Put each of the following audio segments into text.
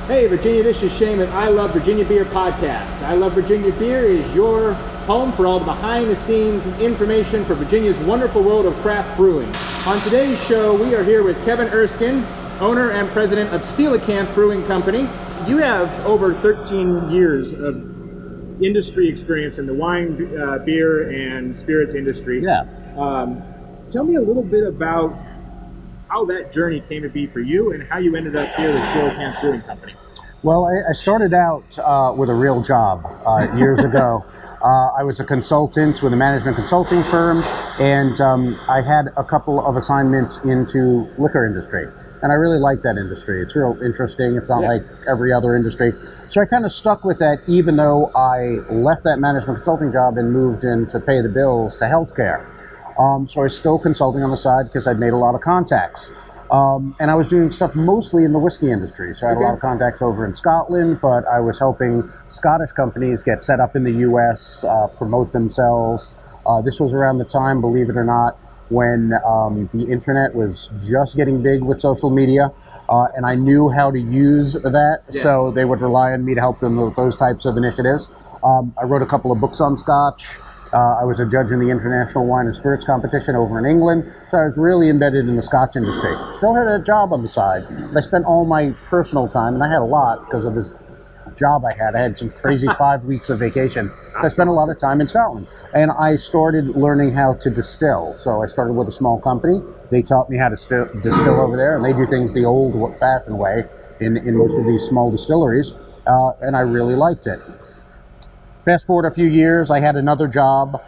Hey Virginia, this is Shane with I Love Virginia Beer podcast. I Love Virginia Beer is your home for all the behind the scenes information for Virginia's wonderful world of craft brewing. On today's show, we are here with Kevin Erskine, owner and president of Coelacanth Brewing Company. You have over 13 years of industry experience in the wine, beer, and spirits industry. Yeah. Tell me a little bit about how that journey came to be for you and how you ended up here at Coelacanth Brewing Company. Well, I started out with a real job years ago. I was a consultant with a management consulting firm, and I had a couple of assignments into liquor industry. And I really like that industry. It's real interesting. It's not like every other industry. So I kind of stuck with that, even though I left that management consulting job and moved in to pay the bills to healthcare. So I was still consulting on the side because I'd made a lot of contacts. And I was doing stuff mostly in the whiskey industry. So I had a lot of contacts over in Scotland, but I was helping Scottish companies get set up in the US, promote themselves. This was around the time, believe it or not, when the internet was just getting big with social media. And I knew how to use that. So they would rely on me to help them with those types of initiatives. I wrote a couple of books on Scotch. I was a judge in the International Wine and Spirits competition over in England, so I was really embedded in the Scotch industry. Still had a job on the side, but I spent all my personal time, and I had a lot because of this job I had. I had some crazy 5 weeks of vacation. I spent a lot of time in Scotland, and I started learning how to distill. So I started with a small company. They taught me how to distill over there, and they do things the old-fashioned way in most of these small distilleries, and I really liked it. Fast forward a few years, I had another job,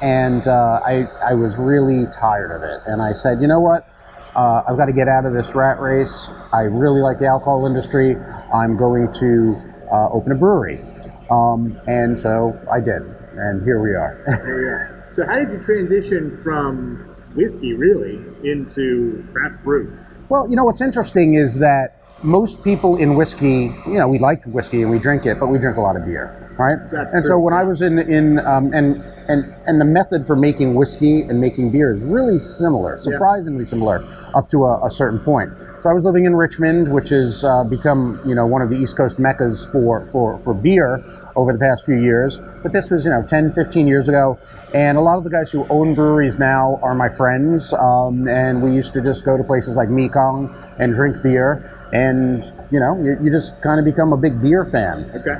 and I was really tired of it. And I said, you know what? I've got to get out of this rat race. I really like the alcohol industry. I'm going to open a brewery. And so I did, and here we are. Here we are. So how did you transition from whiskey, really, into craft brew? Well, you know, what's interesting is that most people in whiskey, you know, we like whiskey and we drink it, but we drink a lot of beer, right? That's and true. So when I was and the method for making whiskey and making beer is really similar, surprisingly similar, up to a certain point. So I was living in Richmond, which has become, you know, one of the East Coast meccas for beer over the past few years. But this was, 10, 15 years ago. And a lot of the guys who own breweries now are my friends. And we used to just go to places like Mekong and drink beer. And, you just kind of become a big beer fan. Okay.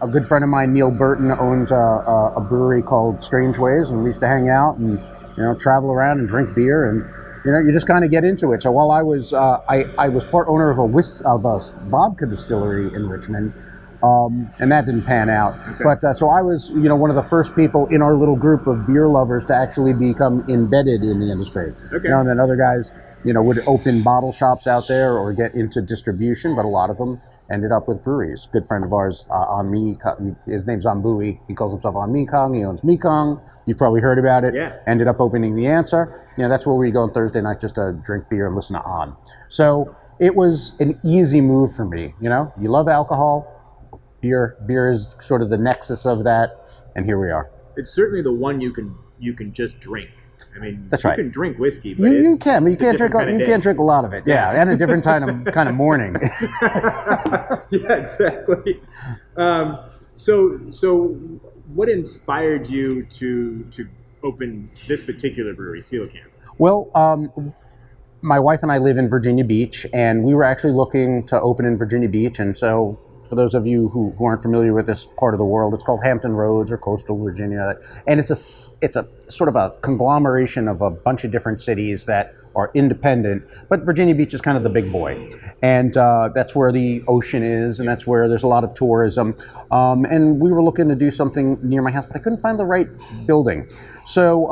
A good friend of mine, Neil Burton, owns a brewery called Strange Ways, and we used to hang out and, travel around and drink beer, and, you just kind of get into it. So while I was part owner of a vodka distillery in Richmond, and that didn't pan out. Okay. But so I was, one of the first people in our little group of beer lovers to actually become embedded in the industry. Okay. And then other guys, would open bottle shops out there or get into distribution, but a lot of them ended up with breweries. Good friend of ours, his name's Bowie. He calls himself On Mekong. He owns Mekong. You've probably heard about it. Yeah. Ended up opening The Answer. That's where we go on Thursday night just to drink beer and listen to On. So it was an easy move for me. You love alcohol. Beer is sort of the nexus of that, and here we are. It's certainly the one you can just drink. I mean, that's right. You can drink whiskey, but you can. But you can't drink a lot of it. Yeah, and a different kind of morning. Yeah, exactly. So what inspired you to open this particular brewery, Coelacanth? Well, my wife and I live in Virginia Beach, and we were actually looking to open in Virginia Beach, and so. For those of you who aren't familiar with this part of the world, it's called Hampton Roads or Coastal Virginia, and it's a sort of a conglomeration of a bunch of different cities that are independent, but Virginia Beach is kind of the big boy, and that's where the ocean is, and that's where there's a lot of tourism, and we were looking to do something near my house, but I couldn't find the right building. So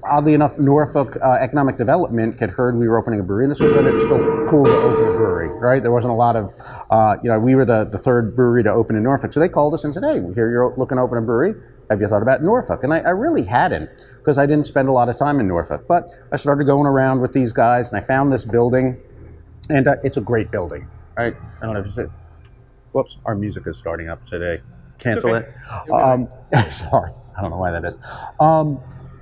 oddly enough, Norfolk Economic Development had heard we were opening a brewery, and this was when it was still cool to open a brewery, right? There wasn't a lot of, we were the third brewery to open in Norfolk. So they called us and said, hey, we hear you're looking to open a brewery. Have you thought about Norfolk? And I really hadn't, because I didn't spend a lot of time in Norfolk. But I started going around with these guys, and I found this building, and it's a great building, right? I don't know if you see it. Whoops, our music is starting up today. Cancel it. Sorry. I don't know why that is.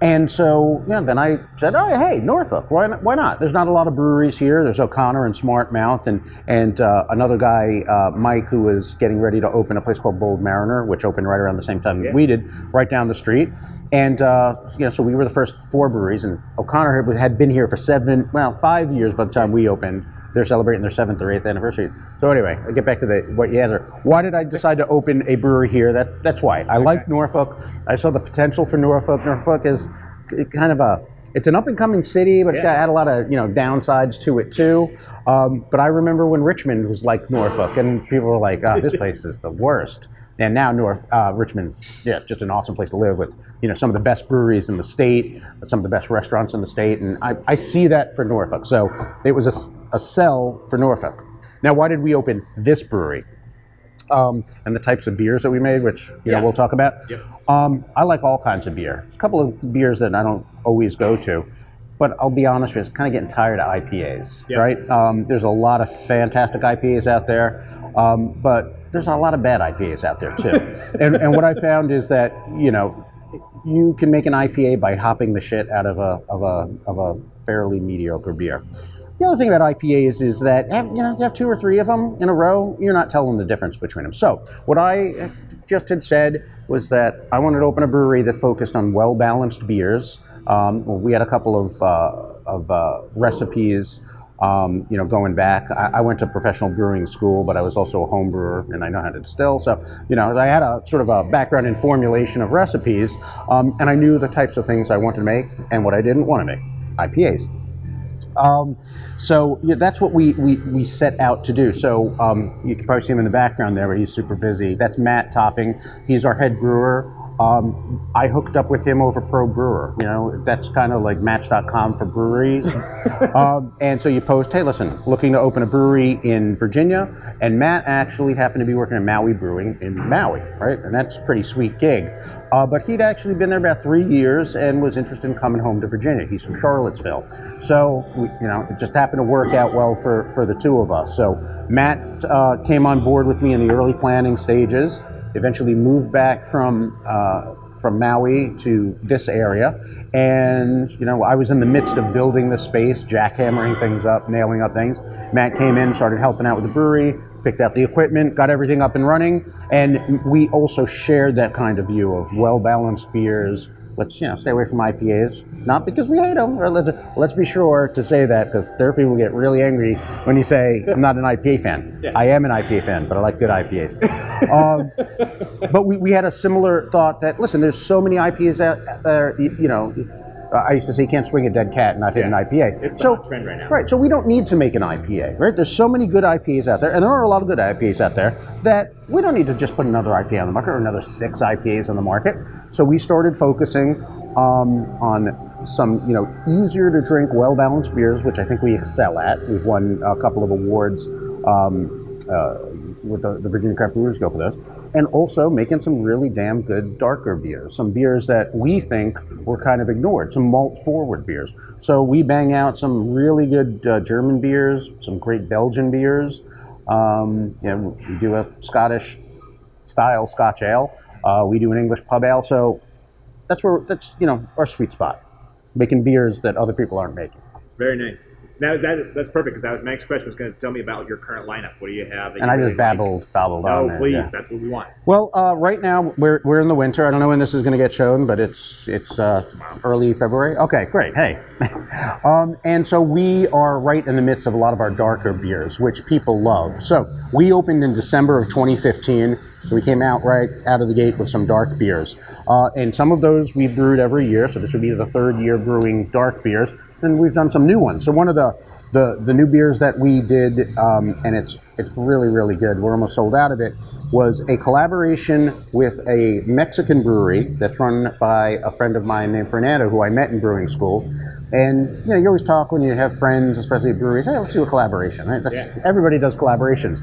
And so, then I said, oh, hey, Norfolk, why not? There's not a lot of breweries here. There's O'Connor and Smart Mouth and another guy, Mike, who was getting ready to open a place called Bold Mariner, which opened right around the same time we did, right down the street. And, so we were the first 4 breweries, and O'Connor had been here for 5 years by the time we opened. They're celebrating their 7th or 8th anniversary. So anyway, I get back to what you answer. Why did I decide to open a brewery here? That's why. I like Norfolk. I saw the potential for Norfolk. Norfolk is kind of it's an up-and-coming city, but it's had a lot of downsides to it too. But I remember when Richmond was like Norfolk, and people were like, "Oh, this place is the worst." And now Richmond's just an awesome place to live with some of the best breweries in the state, some of the best restaurants in the state, and I see that for Norfolk. So it was a sell for Norfolk. Now, why did we open this brewery? And the types of beers that we made, which we'll talk about. Yep. I like all kinds of beer. There's a couple of beers that I don't always go to, but I'll be honest with you, it's kind of getting tired of IPAs, right? There's a lot of fantastic IPAs out there, but there's a lot of bad IPAs out there too. and what I found is that you can make an IPA by hopping the shit out of a fairly mediocre beer. The other thing about IPAs is that you have 2 or 3 of them in a row, you're not telling the difference between them. So what I just had said was that I wanted to open a brewery that focused on well-balanced beers. We had a couple of recipes, going back. I went to professional brewing school, but I was also a home brewer, and I know how to distill. So, I had a sort of a background in formulation of recipes, and I knew the types of things I wanted to make and what I didn't want to make, IPAs. So that's what we set out to do. So you can probably see him in the background there, where he's super busy. That's Matt Topping. He's our head brewer. I hooked up with him over Pro Brewer. That's kind of like Match.com for breweries. And so you post, hey, listen, looking to open a brewery in Virginia. And Matt actually happened to be working at Maui Brewing in Maui, right? And that's a pretty sweet gig. But he'd actually been there about 3 years and was interested in coming home to Virginia. He's from Charlottesville. So, it just happened to work out well for the two of us. So Matt came on board with me in the early planning stages, eventually moved back from Maui to this area, and I was in the midst of building the space, jackhammering things up, nailing up things. Matt came in, started helping out with the brewery, picked out the equipment, got everything up and running, and we also shared that kind of view of well-balanced beers. Let's stay away from IPAs, not because we hate them. Or let's be sure to say that, because there are people who get really angry when you say I'm not an IPA fan. Yeah. I am an IPA fan, but I like good IPAs. But we had a similar thought that, listen, there's so many IPAs out there. I used to say you can't swing a dead cat and not hit an IPA. It's the hot trend right now. Right, so we don't need to make an IPA, right? There's so many good IPAs out there, and there are a lot of good IPAs out there, that we don't need to just put another IPA on the market or another 6 IPAs on the market. So we started focusing on some, easier to drink, well-balanced beers, which I think we excel at. We've won a couple of awards with the Virginia Craft Brewers Guild for those. And also making some really damn good darker beers, some beers that we think were kind of ignored, some malt-forward beers. So we bang out some really good German beers, some great Belgian beers. We do a Scottish-style Scotch ale. We do an English pub ale. So that's our sweet spot, making beers that other people aren't making. Very nice. Now that's perfect, because my next question was going to tell me about your current lineup. What do you have? And I just babbled on. Oh, please, that's what we want. Well, right now we're in the winter. I don't know when this is going to get shown, but it's early February. Okay, great. Hey, and so we are right in the midst of a lot of our darker beers, which people love. So we opened in December of 2015. So we came out right out of the gate with some dark beers, and some of those we brewed every year. So this would be the 3rd year brewing dark beers. And we've done some new ones. So one of the new beers that we did, and it's really, really good, we're almost sold out of it, was a collaboration with a Mexican brewery that's run by a friend of mine named Fernando, who I met in brewing school. And you always talk when you have friends, especially at breweries, hey, let's do a collaboration, right? Everybody does collaborations.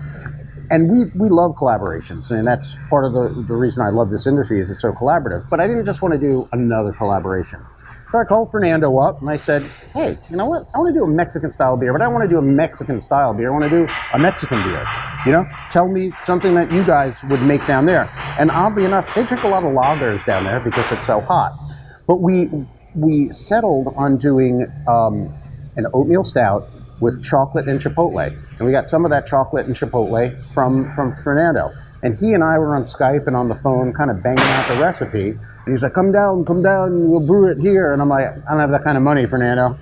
And we love collaborations, and that's part of the reason I love this industry, is it's so collaborative. But I didn't just want to do another collaboration. So I called Fernando up and I said, hey, you know what? I want to do a Mexican style beer, but I don't want to do a Mexican style beer. I want to do a Mexican beer. Tell me something that you guys would make down there. And oddly enough, they drink a lot of lagers down there because it's so hot. But we we settled on doing an oatmeal stout with chocolate and chipotle. And we got some of that chocolate and chipotle from Fernando. And he and I were on Skype and on the phone kind of banging out the recipe. And he's like, come down, we'll brew it here. And I'm like, I don't have that kind of money, Fernando,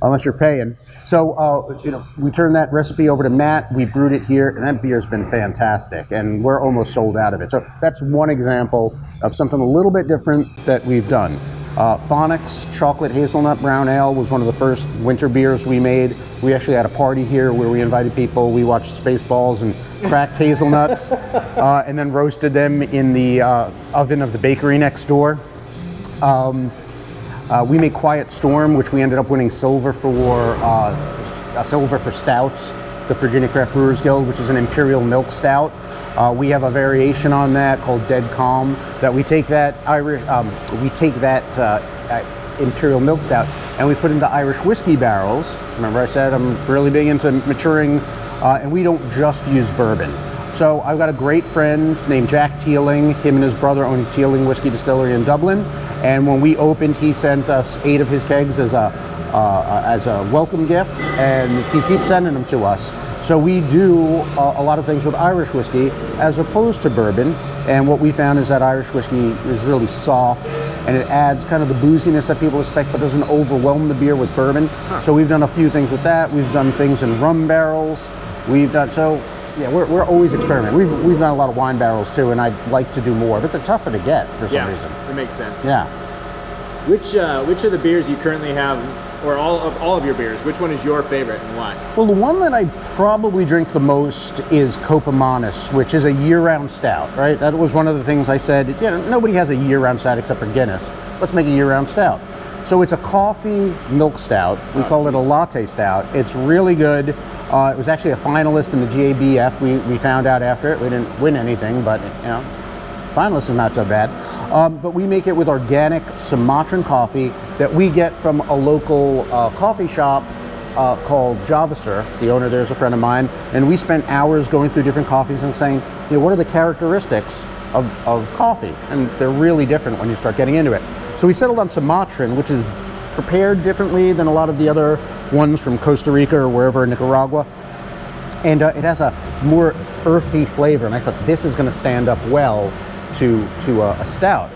unless you're paying. So, we turned that recipe over to Matt. We brewed it here, and that beer's been fantastic. And we're almost sold out of it. So that's one example of something a little bit different that we've done. Phonics Chocolate Hazelnut Brown Ale was one of the first winter beers we made. We actually had a party here where we invited people. We watched Spaceballs and cracked hazelnuts and then roasted them in the oven of the bakery next door. We made Quiet Storm, which we ended up winning silver for Stouts, the Virginia Craft Brewers Guild, which is an imperial milk stout. We have a variation on that called Dead Calm. That we take that imperial milk stout and we put into Irish whiskey barrels. Remember, I said I'm really big into maturing, and we don't just use bourbon. So I've got a great friend named Jack Teeling. Him and his brother own Teeling Whiskey Distillery in Dublin. And when we opened, he sent us 8 of his kegs as a welcome gift, and he keeps sending them to us. So we do a lot of things with Irish whiskey as opposed to bourbon. And what we found is that Irish whiskey is really soft, and it adds kind of the booziness that people expect, but doesn't overwhelm the beer with bourbon. So we've done a few things with that. We've done things in rum barrels. Yeah, we're always experimenting. We've done a lot of wine barrels too, and I'd like to do more, but they're tougher to get for some reason. It makes sense. Yeah. Which of the beers you currently have, or all of your beers, which one is your favorite and why? Well, the one that I probably drink the most is Coelacanth, which is a year-round stout, right? That was one of the things I said, nobody has a year-round stout except for Guinness. Let's make a year-round stout. So it's a coffee milk stout. We call it a latte stout. It's really good. It was actually a finalist in the GABF. We found out after it. We didn't win anything, but finalist is not so bad. But we make it with organic Sumatran coffee that we get from a local coffee shop called Java Surf. The owner there is a friend of mine, and we spent hours going through different coffees and saying, what are the characteristics of coffee? And they're really different when you start getting into it. So we settled on Sumatran, which is prepared differently than a lot of the other ones from Costa Rica or wherever in Nicaragua. And it has a more earthy flavor, and I thought this is going to stand up well to a stout.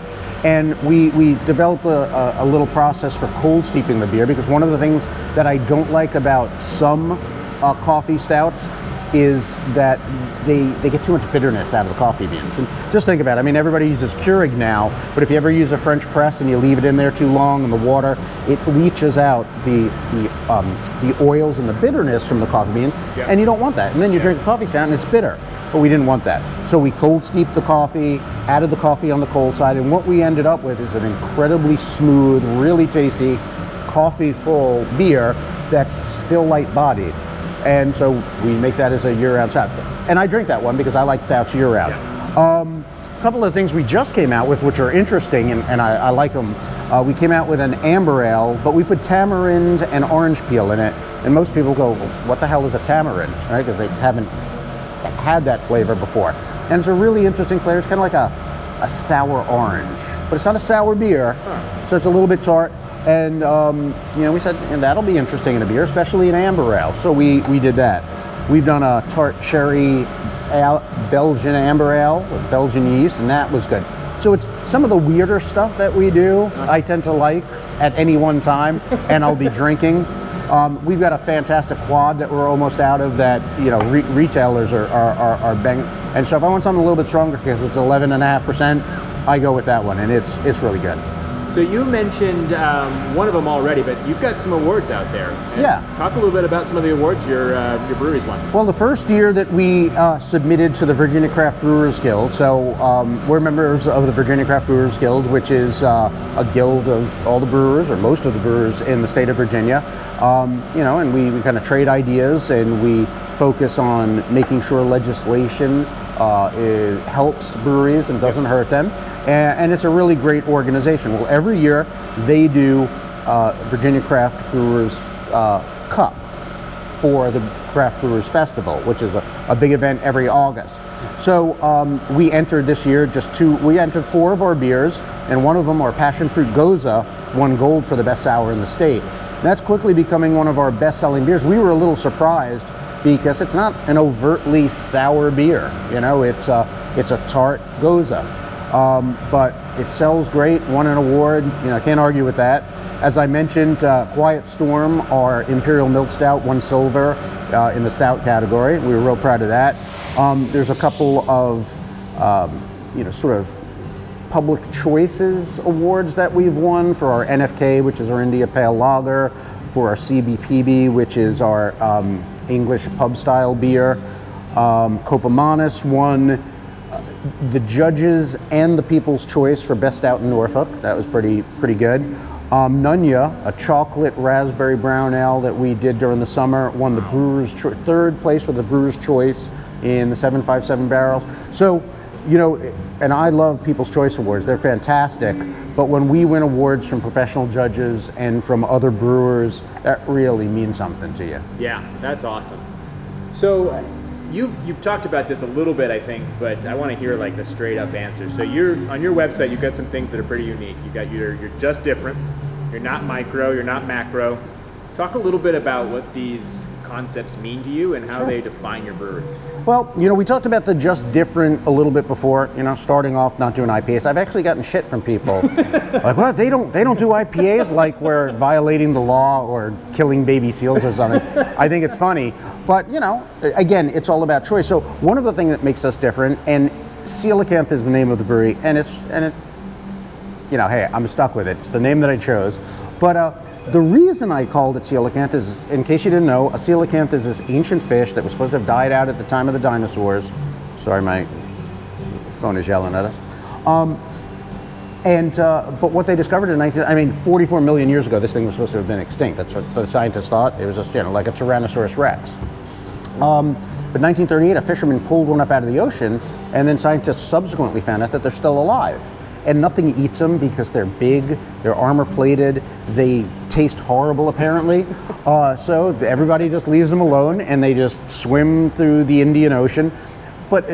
And we developed a little process for cold steeping the beer, because one of the things that I don't like about some coffee stouts is that they get too much bitterness out of the coffee beans. And just think about it. I mean, everybody uses Keurig now, but if you ever use a French press and you leave it in there too long in the water, it leaches out the oils and the bitterness from the coffee beans, and you don't want that. And then you drink a coffee stout and it's bitter, but we didn't want that. So we cold steeped the coffee, added the coffee on the cold side, and what we ended up with is an incredibly smooth, really tasty, coffee-full beer that's still light-bodied. And so we make that as a year-round stout. And I drink that one because I like stouts year-round. A couple of things we just came out with, which are interesting, and I like them. We came out with an amber ale, but we put tamarind and orange peel in it. And most people go, what the hell is a tamarind, right? Because they haven't had that flavor before. And it's a really interesting flavor. It's kind of like a sour orange, but it's not a sour beer, so it's a little bit tart. And we said that'll be interesting in a beer, especially in amber ale. So we did that. We've done a tart cherry Belgian amber ale with Belgian yeast, and that was good. So it's some of the weirder stuff that we do. I tend to like at any one time, and I'll be drinking. We've got a fantastic quad that we're almost out of that retailers are banging. And so if I want something a little bit stronger because it's 11.5%, I go with that one, and it's really good. So you mentioned one of them already, but you've got some awards out there. Talk a little bit about some of the awards your breweries won. Well, the first year that we submitted to the Virginia Craft Brewers Guild, so we're members of the Virginia Craft Brewers Guild, which is a guild of all the brewers, or most of the brewers in the state of Virginia. And we kind of trade ideas, and we focus on making sure legislation helps breweries and doesn't hurt them. And it's a really great organization. Well, every year they do Virginia Craft Brewers Cup for the Craft Brewers Festival, which is a a big event every August. So we entered this year we entered 4 of our beers, and one of them, our Passion Fruit Goza, won gold for the best sour in the state. And that's quickly becoming one of our best-selling beers. We were a little surprised because it's not an overtly sour beer. You know, it's a tart Goza, but it sells great. Won an award. You know, I can't argue with that. As I mentioned, Quiet Storm, our Imperial Milk Stout, won silver in the stout category. We were real proud of that. There's a couple of, sort of public choices awards that we've won for our NFK, which is our India Pale Lager, for our CBPB, which is our English pub style beer. Copamanus won the judges and the people's choice for best stout in Norfolk. That was pretty good. Nunya, a chocolate raspberry brown ale that we did during the summer, won the Brewer's third place for the Brewer's Choice in the 757 barrels. So, you know, and I love People's Choice Awards. They're fantastic. But when we win awards from professional judges and from other brewers, that really means something to you. Yeah, that's awesome. So you've talked about this a little bit, I think, but I want to hear like the straight up answer. So on your website, you've got some things that are pretty unique. You got you're just different. You're not micro, you're not macro. Talk a little bit about what these concepts mean to you and how they define your brewery. Well, you know, we talked about the just different a little bit before, you know, starting off not doing IPAs. I've actually gotten shit from people. Like, well, they don't do IPAs, like we're violating the law or killing baby seals or something. I think it's funny. But, you know, again, it's all about choice. So one of the things that makes us different, and Coelacanth is the name of the brewery, and it, you know, hey, I'm stuck with it. It's the name that I chose. But the reason I called it coelacanth is, in case you didn't know, a coelacanth is this ancient fish that was supposed to have died out at the time of the dinosaurs. Sorry, my phone is yelling at us. But what they discovered in 44 million years ago, this thing was supposed to have been extinct. That's what the scientists thought. It was just, you know, like a Tyrannosaurus Rex. But in 1938, a fisherman pulled one up out of the ocean, and then scientists subsequently found out that they're still alive. And nothing eats them because they're big, they're armor plated, they taste horrible apparently. So everybody just leaves them alone and they just swim through the Indian Ocean. But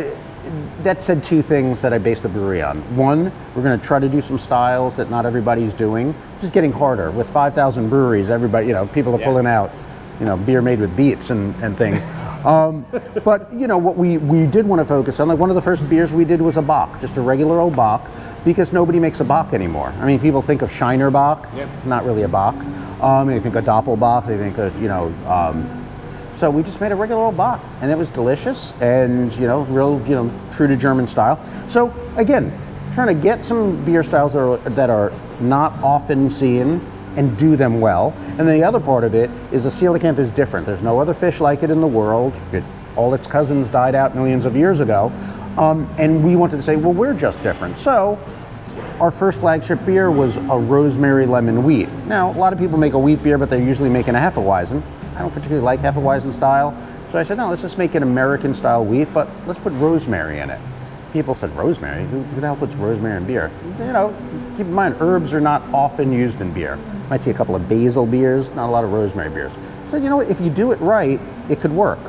that said 2 things that I based the brewery on. One, we're going to try to do some styles that not everybody's doing, just getting harder. With 5,000 breweries, everybody, you know, people are pulling out, you know, beer made with beets and things. But, you know, what we did want to focus on, like one of the first beers we did was a Bock, just a regular old Bock, because nobody makes a Bock anymore. I mean, people think of Shiner Bock, not really a Bock. They think of Doppelbock, they think of, you know, so we just made a regular old Bock, and it was delicious and, you know, real, you know, true to German style. So, again, trying to get some beer styles that are not often seen and do them well. And then the other part of it is a coelacanth is different. There's no other fish like it in the world. All its cousins died out millions of years ago. And we wanted to say, well, we're just different. So our first flagship beer was a rosemary lemon wheat. Now, a lot of people make a wheat beer, but they're usually making a Hefeweizen. I don't particularly like Hefeweizen style. So I said, no, let's just make an American style wheat, but let's put rosemary in it. People said, rosemary? Who the hell puts rosemary in beer? You know, keep in mind, herbs are not often used in beer. You might see a couple of basil beers, not a lot of rosemary beers. So you know what, if you do it right, it could work.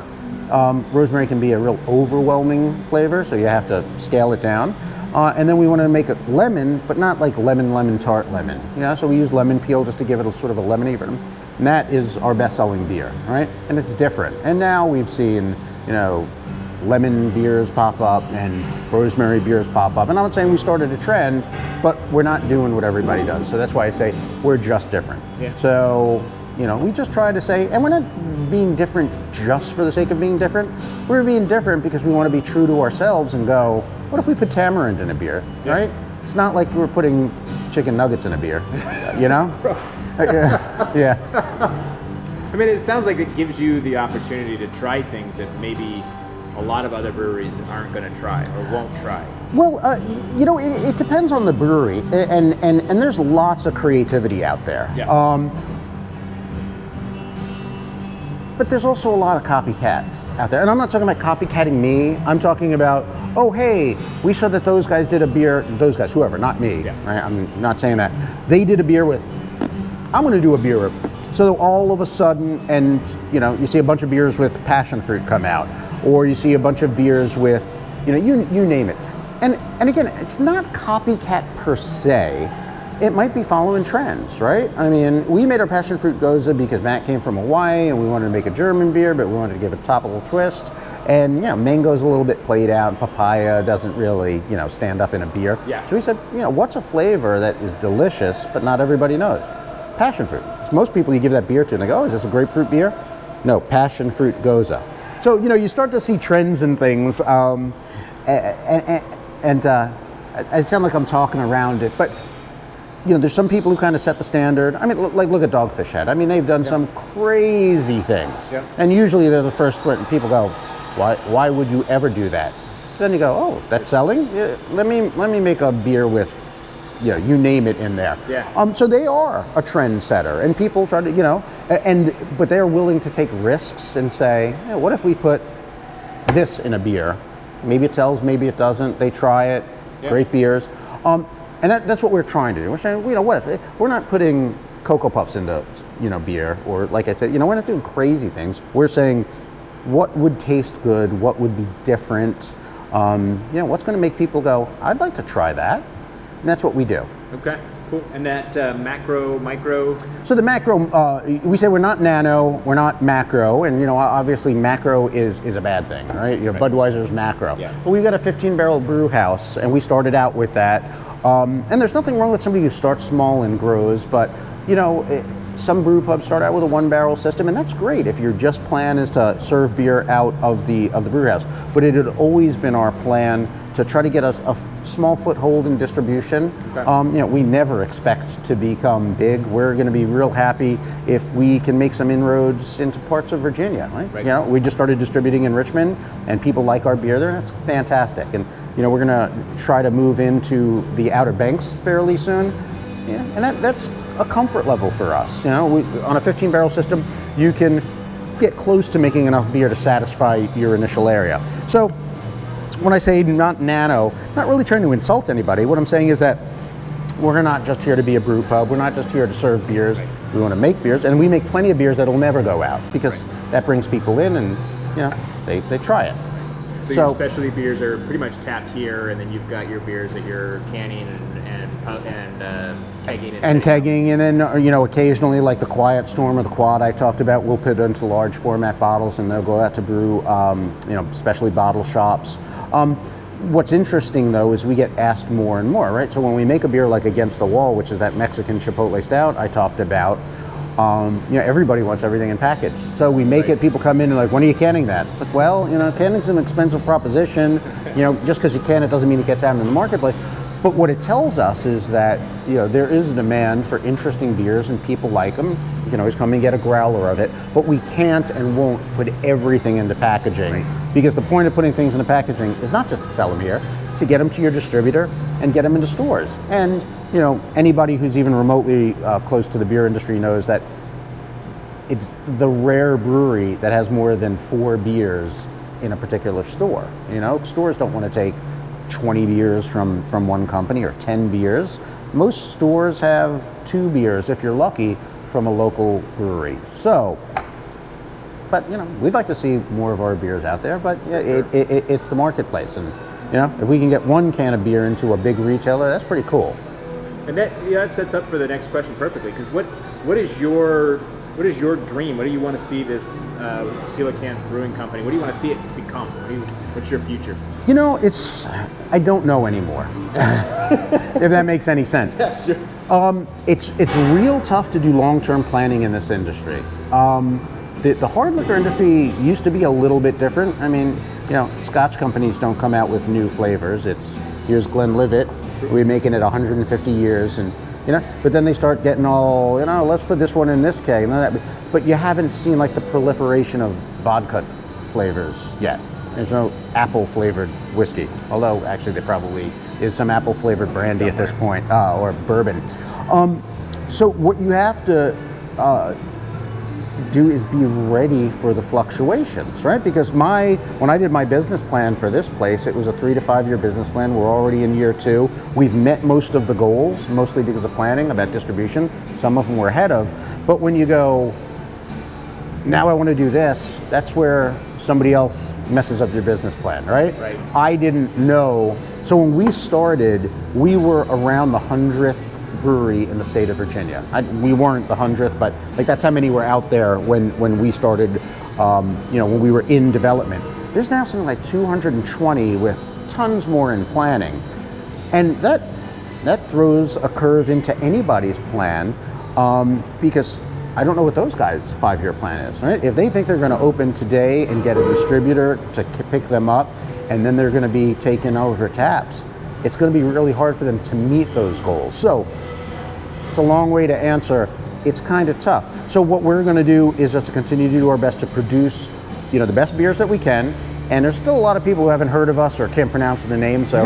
Rosemary can be a real overwhelming flavor, so you have to scale it down. And then we wanted to make it lemon, but not like lemon tart lemon. You know, so we used lemon peel just to give it a sort of a lemony flavor. And that is our best-selling beer, right? And it's different. And now we've seen, you know, lemon beers pop up and rosemary beers pop up. And I'm not saying we started a trend, but we're not doing what everybody does. So that's why I say we're just different. Yeah. So, you know, we just try to say, and we're not being different just for the sake of being different. We're being different because we want to be true to ourselves and go, what if we put tamarind in a beer, right? It's not like we're putting chicken nuggets in a beer, you know? Yeah. I mean, it sounds like it gives you the opportunity to try things that maybe a lot of other breweries aren't going to try or won't try. Well, you know, it depends on the brewery, and there's lots of creativity out there. Yeah. But there's also a lot of copycats out there. And I'm not talking about copycatting me. I'm talking about, oh, hey, we saw that those guys did a beer, those guys, whoever, not me, right? I'm not saying that. They did a beer with, I'm going to do a beer with. So all of a sudden, and you know, you see a bunch of beers with passion fruit come out. or you see a bunch of beers with, you name it. And again, it's not copycat per se. It might be following trends, right? I mean, we made our passion fruit goza because Matt came from Hawaii and we wanted to make a German beer, but we wanted to give it a topical twist. And mango's a little bit played out, and papaya doesn't really, stand up in a beer. Yeah. So we said, what's a flavor that is delicious, but not everybody knows? Passion fruit. So most people you give that beer to and they go, oh, is this a grapefruit beer? No, passion fruit goza. So, you start to see trends and things, and I sound like I'm talking around it, but there's some people who kind of set the standard. I mean, like look at Dogfish Head. I mean, they've done some crazy things, and usually they're the first when people go, why would you ever do that? Then you go, oh, that's selling. Yeah, let me make a beer with, you name it in there. Yeah. So they are a trendsetter, and people try to, but they're willing to take risks and say, what if we put this in a beer? Maybe it sells, maybe it doesn't. They try it. Yeah. Great beers. And that's what we're trying to do. We're saying, what if we're not putting Cocoa Puffs into, beer, or like I said, we're not doing crazy things. We're saying, what would taste good? What would be different? What's going to make people go, I'd like to try that? And that's what we do. Okay, cool. And that macro, micro? So the macro, we say we're not nano, we're not macro, and obviously macro is a bad thing, right? Budweiser's macro. Yeah. But we've got a 15-barrel brew house, and we started out with that. And there's nothing wrong with somebody who starts small and grows, but some brew pubs start out with a 1-barrel system, and that's great if your just plan is to serve beer out of the brew house. But it had always been our plan to try to get us a small foothold in distribution. Okay. We never expect to become big. We're going to be real happy if we can make some inroads into parts of Virginia. Right? We just started distributing in Richmond, and people like our beer there. That's fantastic. And we're going to try to move into the Outer Banks fairly soon. Yeah, and that's a comfort level for us. On a 15-barrel system, you can get close to making enough beer to satisfy your initial area. So when I say not nano, not really trying to insult anybody. What I'm saying is that we're not just here to be a brew pub. We're not just here to serve beers. Right. We want to make beers, and we make plenty of beers that'll never go out because that brings people in, and they try it. So your specialty beers are pretty much tapped here, and then you've got your beers that you're canning and kegging. And kegging, and then occasionally, like the Quiet Storm or the Quad I talked about, we'll put into large format bottles, and they'll go out to brew, especially bottle shops. What's interesting though is we get asked more and more, right? So when we make a beer like Against the Wall, which is that Mexican Chipotle Stout I talked about, everybody wants everything in package. So we make it, people come in and like, when are you canning that? It's like, well, canning's an expensive proposition. Just because you can it doesn't mean it gets out in the marketplace. But what it tells us is that, there is a demand for interesting beers and people like them. You can always come and get a growler of it, but we can't and won't put everything into packaging because the point of putting things into packaging is not just to sell them here, it's to get them to your distributor and get them into stores. And, anybody who's even remotely close to the beer industry knows that it's the rare brewery that has more than 4 beers in a particular store. Stores don't want to take 20 beers from one company or 10 beers. Most stores have 2 beers, if you're lucky, from a local brewery. So, but we'd like to see more of our beers out there, but it's the marketplace. And if we can get 1 can of beer into a big retailer, that's pretty cool. And that sets up for the next question perfectly, because what is your dream? What do you want to see this Coelacanth Brewing Company? What do you want to see it become? What's your future? I don't know anymore. If that makes any sense. Yes, sure. It's real tough to do long-term planning in this industry. The hard liquor industry used to be a little bit different. I mean, Scotch companies don't come out with new flavors. Here's Glenlivet. We're making it 150 years, and but then they start getting all, let's put this one in this keg, and that. But you haven't seen like the proliferation of vodka flavors yet. There's no apple-flavored whiskey, although actually there probably is some apple-flavored brandy somewhere at this point, or bourbon. So what you have to do is be ready for the fluctuations, right? Because when I did my business plan for this place, it was a 3 to 5 year business plan. We're already in year 2. We've met most of the goals, mostly because of planning, about distribution. Some of them we're ahead of. But when you go, now I want to do this, that's where somebody else messes up your business plan, right? Right. I didn't know. So when we started, we were around the 100th brewery in the state of Virginia. We weren't the 100th, but like that's how many were out there when we started, when we were in development. There's now something like 220 with tons more in planning. And that throws a curve into anybody's plan, because I don't know what those guys' 5-year plan is, right? If they think they're going to open today and get a distributor to pick them up, and then they're going to be taking over taps, it's going to be really hard for them to meet those goals. So it's a long way to answer. It's kind of tough. So what we're going to do is just to continue to do our best to produce, the best beers that we can. And there's still a lot of people who haven't heard of us or can't pronounce the name, so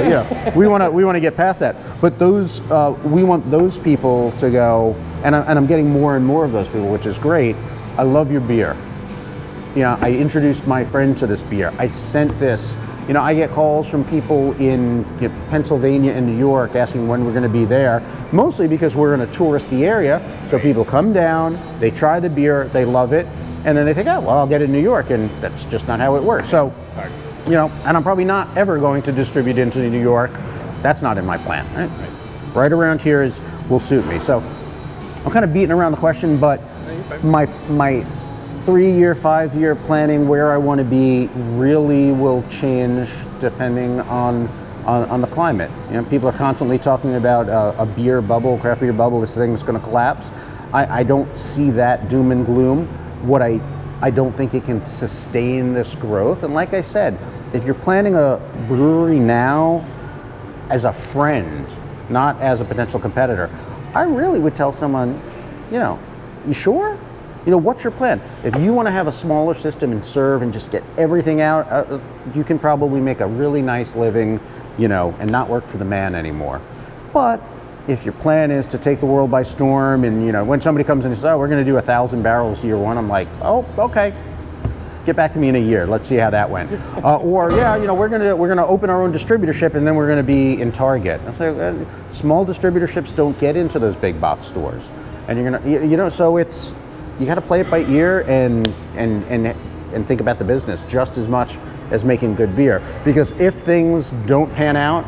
we want to get past that. But those we want those people to go, and I'm getting more and more of those people, which is great. I love your beer. I introduced my friend to this beer. I sent this. I get calls from people in Pennsylvania and New York asking when we're going to be there, mostly because we're in a touristy area. So people come down, they try the beer, they love it. And then they think, oh, well, I'll get it in New York, and that's just not how it works. So, and I'm probably not ever going to distribute into New York. That's not in my plan. Right around here will suit me. So I'm kind of beating around the question, but my 3-year, 5-year planning where I want to be really will change depending on the climate. People are constantly talking about a beer bubble, craft beer bubble. This thing's going to collapse. I don't see that doom and gloom. What I don't think it can sustain this growth. And like I said, if you're planning a brewery now as a friend, not as a potential competitor, I really would tell someone, you sure? What's your plan? If you want to have a smaller system and serve and just get everything out, you can probably make a really nice living, and not work for the man anymore. But if your plan is to take the world by storm, and when somebody comes in and says, oh, we're going to do 1,000 barrels year one, I'm like, oh, okay, get back to me in a year, let's see how that went. Or we're going to open our own distributorship, and then we're going to be in Target. I say, small distributorships don't get into those big box stores, and you're going to, so it's, you got to play it by ear and think about the business just as much as making good beer, because if things don't pan out,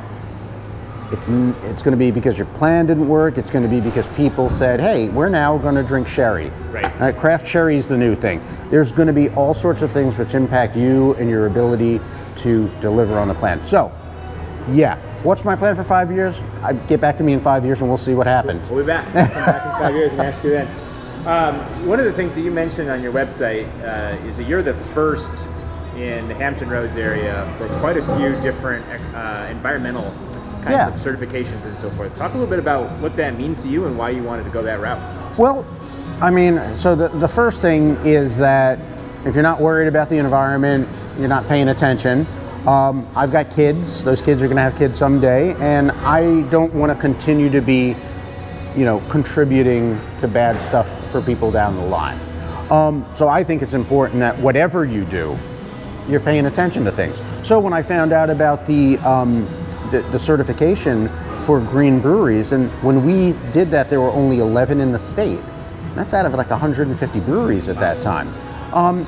it's going to be because your plan didn't work. It's going to be because people said, hey, we're now going to drink sherry. Right. Craft sherry is the new thing. There's going to be all sorts of things which impact you and your ability to deliver on the plan. So, what's my plan for 5 years? Get back to me in 5 years and we'll see what happens. We'll be back. Come back in 5 years and ask you then. One of the things that you mentioned on your website is that you're the first in the Hampton Roads area for quite a few different environmental kinds of certifications and so forth. Talk a little bit about what that means to you and why you wanted to go that route. Well, so the first thing is that if you're not worried about the environment, you're not paying attention. I've got kids. Those kids are going to have kids someday, and I don't want to continue to be, contributing to bad stuff for people down the line. So I think it's important that whatever you do, you're paying attention to things. So when I found out about the certification for green breweries, and when we did that, there were only 11 in the state. That's out of like 150 breweries at that time.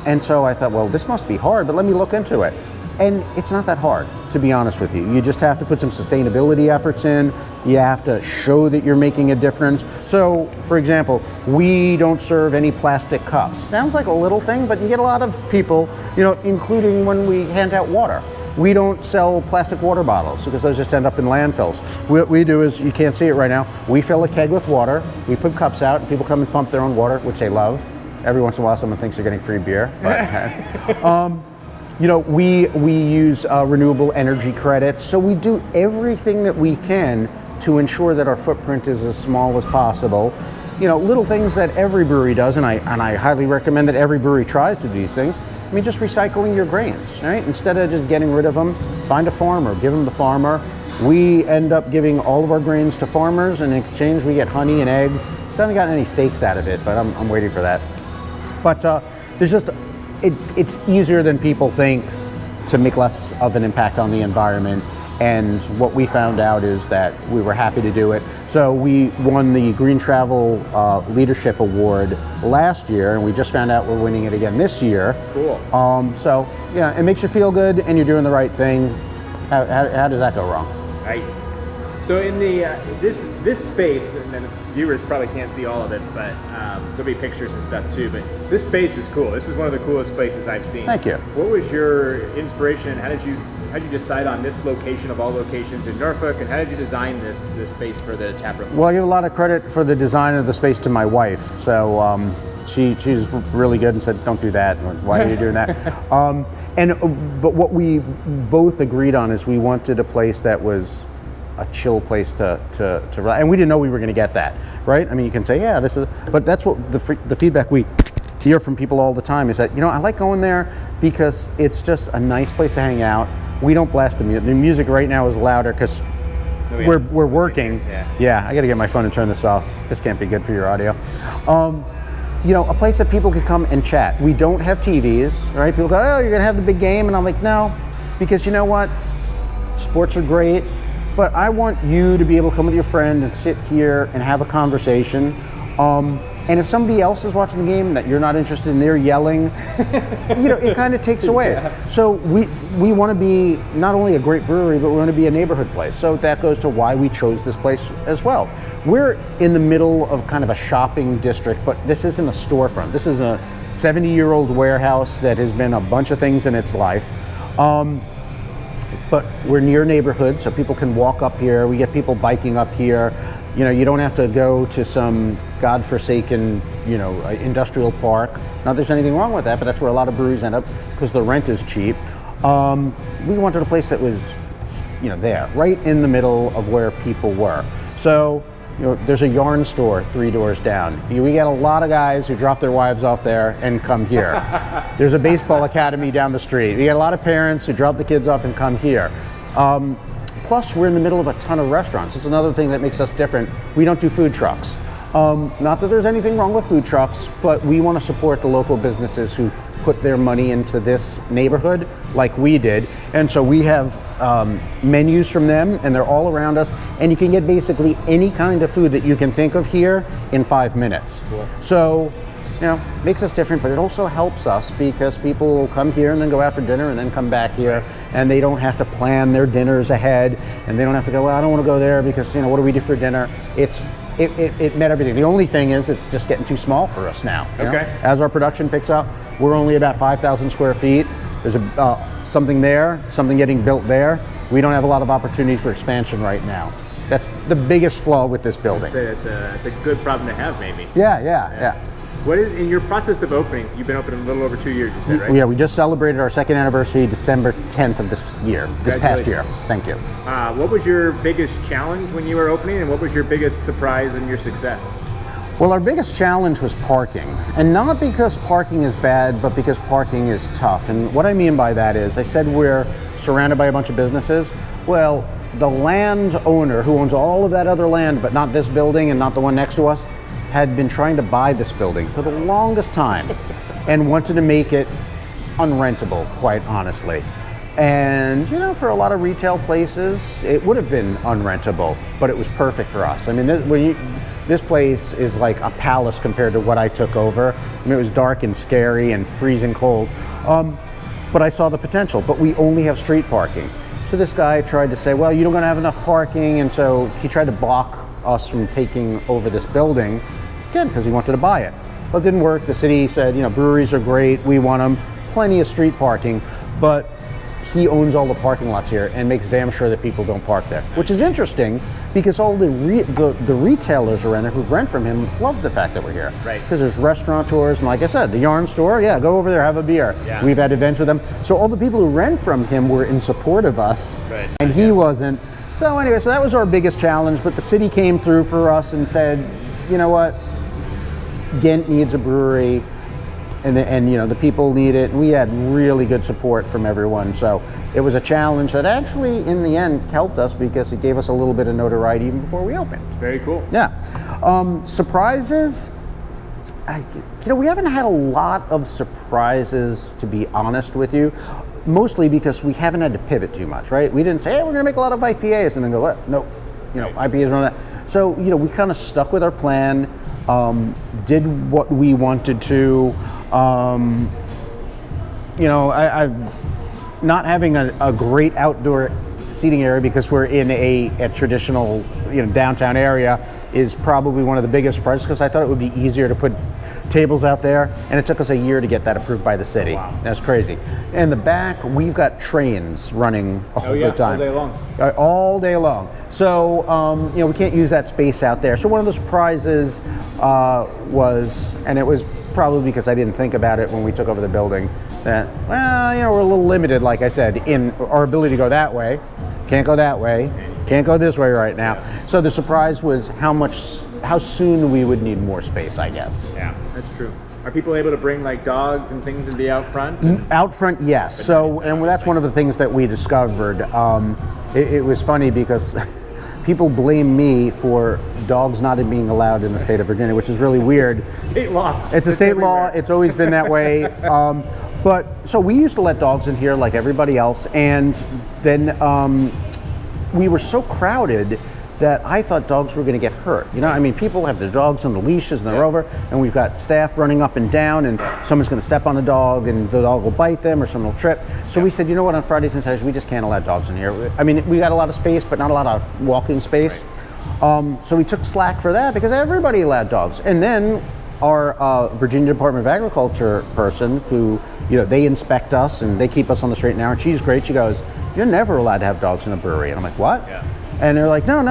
And so I thought, well, this must be hard, but let me look into it. And it's not that hard, to be honest with you. You just have to put some sustainability efforts in. You have to show that you're making a difference. So, for example, we don't serve any plastic cups. Sounds like a little thing, but you get a lot of people, including when we hand out water. We don't sell plastic water bottles because those just end up in landfills. What we do is, you can't see it right now, we fill a keg with water, we put cups out, and people come and pump their own water, which they love. Every once in a while someone thinks they're getting free beer. But, we use renewable energy credits, so we do everything that we can to ensure that our footprint is as small as possible. Little things that every brewery does, and I highly recommend that every brewery tries to do these things. Just recycling your grains, right? Instead of just getting rid of them, find a farmer, give them the farmer. We end up giving all of our grains to farmers, and in exchange we get honey and eggs. So I haven't gotten any steaks out of it, but I'm waiting for that. But there's just, it's easier than people think to make less of an impact on the environment. And what we found out is that we were happy to do it. So we won the Green Travel Leadership Award last year, and we just found out we're winning it again this year. Cool. So yeah, it makes you feel good, and you're doing the right thing. How does that go wrong? Right. So in the this space, and then viewers probably can't see all of it, but there'll be pictures and stuff too. But this space is cool. This is one of the coolest spaces I've seen. Thank you. What was your inspiration? How did you decide on this location of all locations in Norfolk, and how did you design this space for the tap room? Well, I give a lot of credit for the design of the space to my wife. So she's really good and said, "Don't do that. Why are you doing that?" But what we both agreed on is we wanted a place that was a chill place to and we didn't know we were going to get that, right? I mean, you can say, yeah, this is, but that's what the feedback we hear from people all the time is that, I like going there because it's just a nice place to hang out. We don't blast the music. The music right now is louder because we're working. Yeah, I got to get my phone and turn this off. This can't be good for your audio. A place that people could come and chat. We don't have TVs, right? People go, oh, you're going to have the big game. And I'm like, no, because you know what? Sports are great. But I want you to be able to come with your friend and sit here and have a conversation. And if somebody else is watching the game that you're not interested in, they're yelling, it kind of takes away. Yeah. So we want to be not only a great brewery, but we want to be a neighborhood place. So that goes to why we chose this place as well. We're in the middle of kind of a shopping district, but this isn't a storefront. This is a 70-year-old warehouse that has been a bunch of things in its life. But we're near neighborhood, so people can walk up here. We get people biking up here. You don't have to go to some godforsaken, industrial park. Not that there's anything wrong with that, but that's where a lot of breweries end up because the rent is cheap. We wanted a place that was, there, right in the middle of where people were. So, there's a yarn store 3 doors down. We get a lot of guys who drop their wives off there and come here. There's a baseball academy down the street. We get a lot of parents who drop the kids off and come here. Plus, we're in the middle of a ton of restaurants. It's another thing that makes us different. We don't do food trucks. Not that there's anything wrong with food trucks, but we want to support the local businesses who put their money into this neighborhood like we did. And so we have menus from them, and they're all around us. And you can get basically any kind of food that you can think of here in 5 minutes. Cool. So, makes us different, but it also helps us because people will come here and then go out for dinner and then come back here, and they don't have to plan their dinners ahead, and they don't have to go, well, I don't want to go there because, what do we do for dinner? It met everything. The only thing is it's just getting too small for us now. Okay. As our production picks up, we're only about 5,000 square feet. There's something there, something getting built there. We don't have a lot of opportunity for expansion right now. That's the biggest flaw with this building. I'd say that's a good problem to have, maybe. Yeah. What is, in your process of openings, you've been open a little over 2 years, you said, right? Yeah, we just celebrated our 2nd anniversary December 10th of this past year. Thank you. What was your biggest challenge when you were opening, and what was your biggest surprise in your success? Well, our biggest challenge was parking, and not because parking is bad, but because parking is tough. And what I mean by that is, I said we're surrounded by a bunch of businesses. Well, the landowner who owns all of that other land, but not this building and not the one next to us, had been trying to buy this building for the longest time and wanted to make it unrentable, quite honestly. And, for a lot of retail places, it would have been unrentable, but it was perfect for us. I mean, this place is like a palace compared to what I took over. I mean, it was dark and scary and freezing cold, but I saw the potential, but we only have street parking. So this guy tried to say, well, you're not going to have enough parking, and so he tried to block us from taking over this building, again, because he wanted to buy it. But it didn't work. The city said, breweries are great, we want them, plenty of street parking, but he owns all the parking lots here and makes damn sure that people don't park there, which is interesting because all the retailers around there who rent from him love the fact that we're here. Right. Because there's restaurateurs, and like I said, the yarn store, yeah, go over there, have a beer. Yeah. We've had events with them. So all the people who rent from him were in support of us, right. And he wasn't. So anyway, so that was our biggest challenge, but the city came through for us and said, you know what, Ghent needs a brewery, and the people need it. And we had really good support from everyone. So it was a challenge that actually, in the end, helped us because it gave us a little bit of notoriety even before we opened. Very cool. Yeah. Surprises, we haven't had a lot of surprises, to be honest with you. mostly because we haven't had to pivot too much, right? We didn't say, hey, we're going to make a lot of IPAs, and then go, what? Nope. IPAs run that. So, we kind of stuck with our plan, did what we wanted to. Not having a great outdoor seating area because we're in a traditional downtown area is probably one of the biggest surprises, because I thought it would be easier to put tables out there, and it took us a year to get that approved by the city. Oh, wow. That's crazy. In the back, we've got trains running all the time. All day long. All day long. So, we can't use that space out there. So one of the surprises was, and it was probably because I didn't think about it when we took over the building, that, we're a little limited, like I said, in our ability to go that way. Can't go that way. Can't go this way right now. So the surprise was how soon we would need more space, I guess. Yeah, that's true. Are people able to bring like dogs and things and be out front? Out front, yes. So, and that's one of the things that we discovered. It was funny because people blame me for dogs not being allowed in the state of Virginia, which is really weird. State law. It's a state law. It's always been that way. But so we used to let dogs in here like everybody else, and then we were so crowded that I thought dogs were going to get hurt. People have their dogs on the leashes and they're over, and we've got staff running up and down, and someone's going to step on a dog and the dog will bite them, or someone will trip. So we said, on Fridays and Saturdays, we just can't allow dogs in here. We got a lot of space, but not a lot of walking space. Right. So we took slack for that because everybody allowed dogs. And then our Virginia Department of Agriculture person, who, they inspect us and they keep us on the straight and narrow, and she's great. She goes, you're never allowed to have dogs in a brewery. And I'm like, what? Yeah. And they're like, no,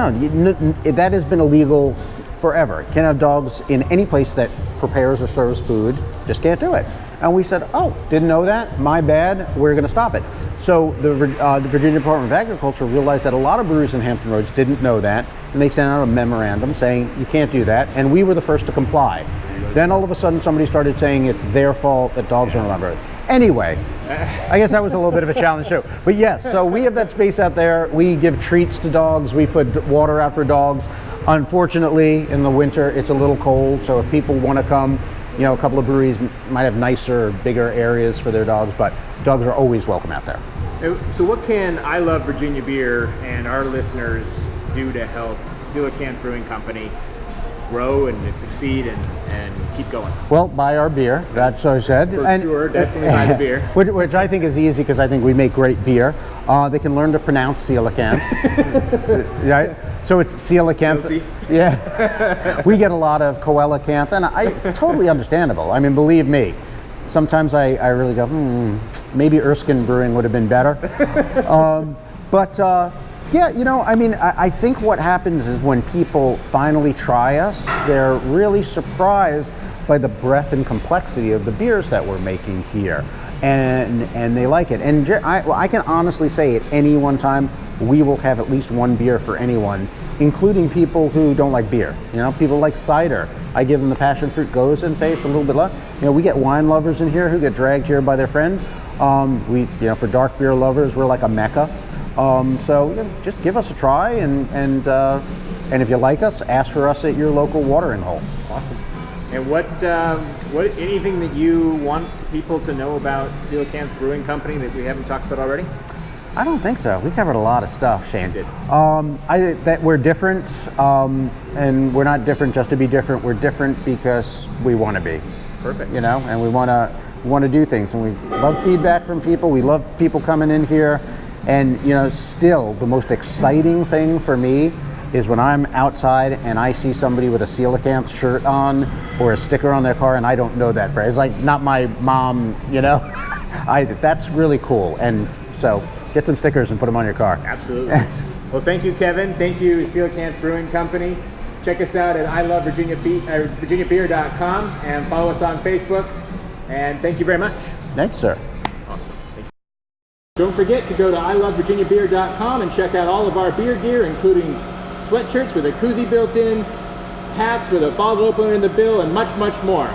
that has been illegal forever. Can't have dogs in any place that prepares or serves food. Just can't do it. And we said, oh, didn't know that? My bad. We're going to stop it. So the Virginia Department of Agriculture realized that a lot of breweries in Hampton Roads didn't know that, and they sent out a memorandum saying you can't do that, and we were the first to comply. Then all of a sudden somebody started saying it's their fault that dogs aren't allowed. Anyway, I guess that was a little bit of a challenge too. But yes, so we have that space out there. We give treats to dogs. We put water out for dogs. Unfortunately, in the winter, it's a little cold. So if people want to come, a couple of breweries might have nicer, bigger areas for their dogs, but dogs are always welcome out there. So what can I Love Virginia Beer and our listeners do to help Coelacanth Brewing Company grow and succeed and keep going? Well, buy our beer. That's what I said. Sure, definitely buy the beer. Which I think is easy because I think we make great beer. They can learn to pronounce Coelacanth. Right? So it's Coelacanth. Yeah. We get a lot of Coelacanth, and totally understandable. Believe me. Sometimes I really go, maybe Erskine Brewing would have been better. I think what happens is when people finally try us, they're really surprised by the breadth and complexity of the beers that we're making here, and they like it. And I can honestly say at any one time, we will have at least one beer for anyone, including people who don't like beer. People like cider. I give them the passion fruit goes and say it's a little bit less. We get wine lovers in here who get dragged here by their friends. For dark beer lovers, we're like a mecca. Just give us a try, and if you like us, ask for us at your local watering hole. Awesome. And what anything that you want people to know about Coelacanth Brewing Company that we haven't talked about already? I don't think so. We covered a lot of stuff, Shane. That we're different, and we're not different just to be different. We're different because we want to be. Perfect. And we want to do things, and we love feedback from people. We love people coming in here. And still the most exciting thing for me is when I'm outside and I see somebody with a Coelacanth shirt on or a sticker on their car and I don't know that brand. It's like not my mom, that's really cool. And so get some stickers and put them on your car. Absolutely. Well, thank you, Kevin. Thank you, Coelacanth Brewing Company. Check us out at virginiabeer.com and follow us on Facebook. And thank you very much. Thanks, sir. Don't forget to go to ilovevirginiabeer.com and check out all of our beer gear, including sweatshirts with a koozie built in, hats with a bottle opener in the bill, and much, much more.